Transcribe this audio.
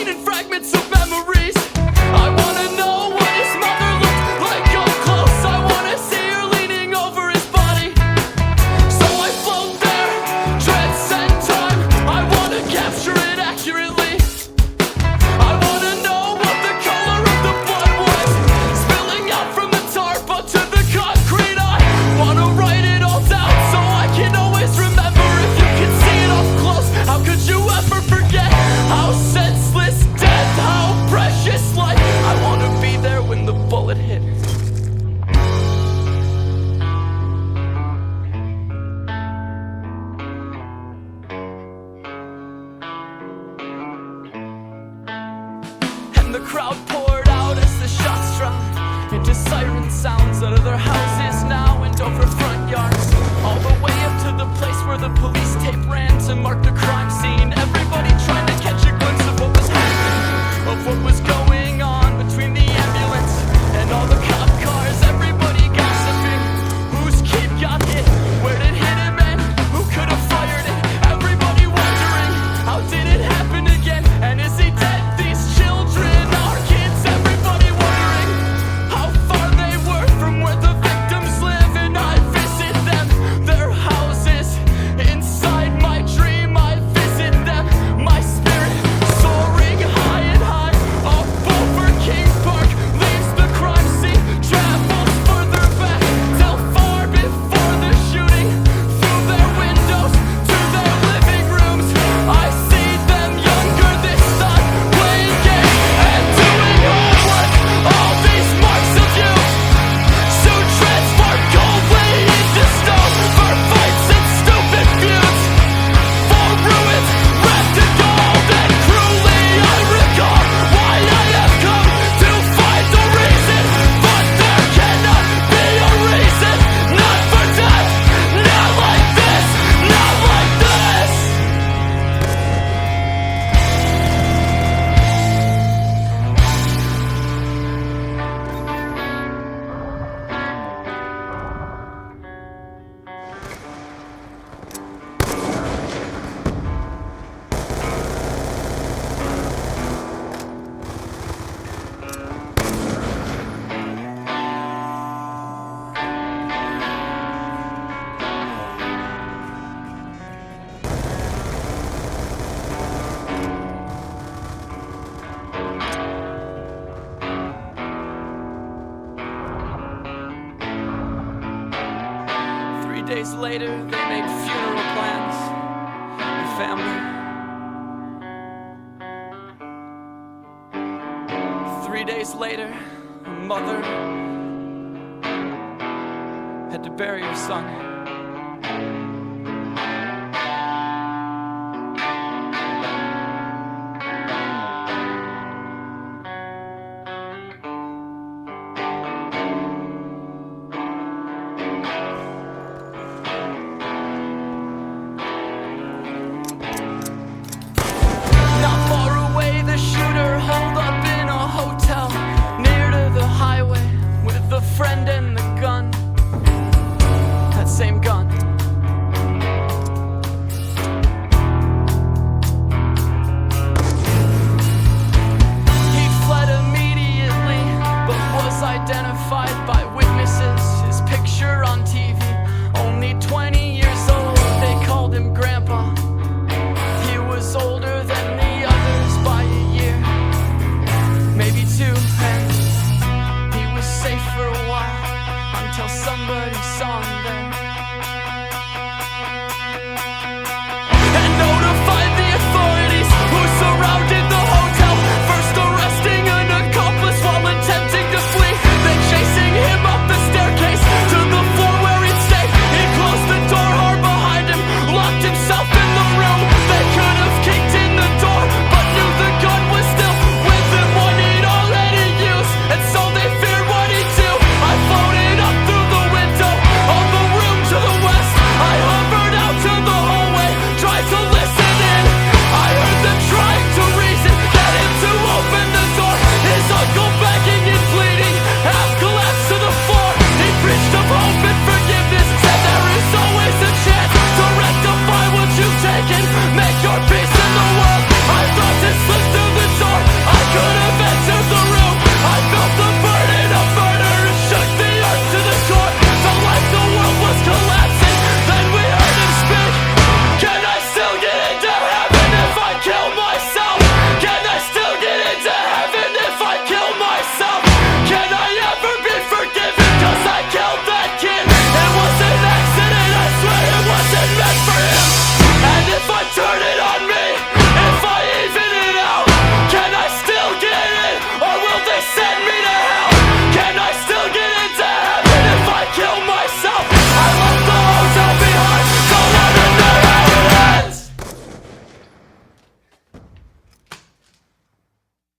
in fragments of memories. I wanna know what his mother looked like up close. I wanna see her leaning over his body. So I float there, transcend time. I wanna capture it accurately. I wanna know what the color of the blood was, spilling out from the tarp onto the concrete. I wanna write it all down so I can always remember. If you can see it up close, how could you ever forget how senseless death, how precious life? I wanna be there when the bullet hit. And the crowd poured out as the shots dropped into siren sounds out of their houses now and over front yards, all the way up to the place where the police tape ran to mark the crime scene. Everybody trying to catch a glimpse of what was happening, of what was going on between the ambulance and all the cop cars. Everybody gossiping, whose kid got hit, where did hit him and who could have fired it. Everybody wondering, how did it happen again, and is he dead? These children are kids. Everybody wondering how far they were from where the victims live. And I visit them, their houses. Inside my dream I visit them, my spirit soaring high and high up over King Park, leaves the crime scene, travels further back till far before the shooting. Through their windows to their living rooms, I see them younger this time, playing games and doing homework. All these marks of youth soon transform coldly into stone, for fights and stupid feuds, for ruins wrapped in gold. And cruelly I recall why I have come to find the reason, but there cannot be a reason. Not for death, not like this, not like this. 3 days later, they make funeral plans and family. 3 days later, a mother had to bury her son.